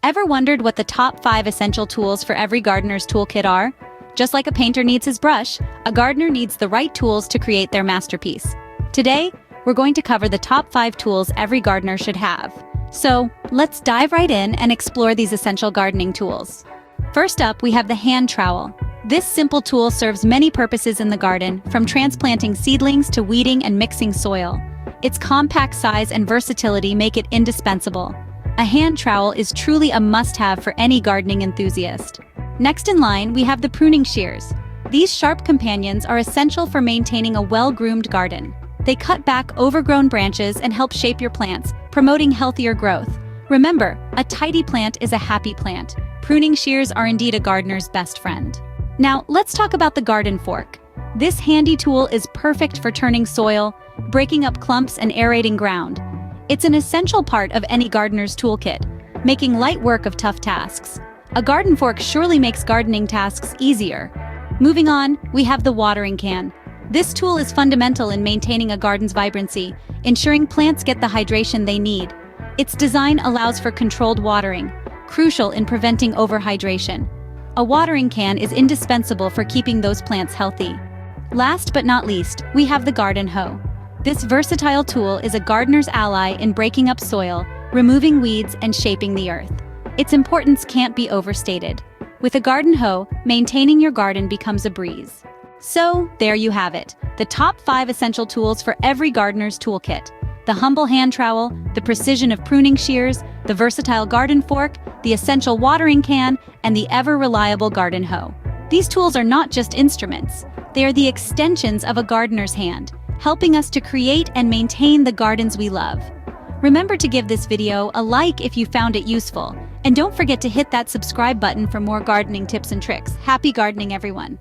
Ever wondered what the top 5 essential tools for every gardener's toolkit are? Just like a painter needs his brush, a gardener needs the right tools to create their masterpiece. Today, we're going to cover the top 5 tools every gardener should have. So, let's dive right in and explore these essential gardening tools. First up, we have the hand trowel. This simple tool serves many purposes in the garden, from transplanting seedlings to weeding and mixing soil. Its compact size and versatility make it indispensable. A hand trowel is truly a must-have for any gardening enthusiast. Next in line, we have the pruning shears. These sharp companions are essential for maintaining a well-groomed garden. They cut back overgrown branches and help shape your plants, promoting healthier growth. Remember, a tidy plant is a happy plant. Pruning shears are indeed a gardener's best friend. Now, let's talk about the garden fork. This handy tool is perfect for turning soil, breaking up clumps, and aerating ground. It's an essential part of any gardener's toolkit, making light work of tough tasks. A garden fork surely makes gardening tasks easier. Moving on, we have the watering can. This tool is fundamental in maintaining a garden's vibrancy, ensuring plants get the hydration they need. Its design allows for controlled watering, crucial in preventing overhydration. A watering can is indispensable for keeping those plants healthy. Last but not least, we have the garden hoe. This versatile tool is a gardener's ally in breaking up soil, removing weeds, and shaping the earth. Its importance can't be overstated. With a garden hoe, maintaining your garden becomes a breeze. So, there you have it, the top 5 essential tools for every gardener's toolkit. The humble hand trowel, the precision of pruning shears, the versatile garden fork, the essential watering can, and the ever-reliable garden hoe. These tools are not just instruments. They are the extensions of a gardener's hand, helping us to create and maintain the gardens we love. Remember to give this video a like if you found it useful, and don't forget to hit that subscribe button for more gardening tips and tricks. Happy gardening, everyone!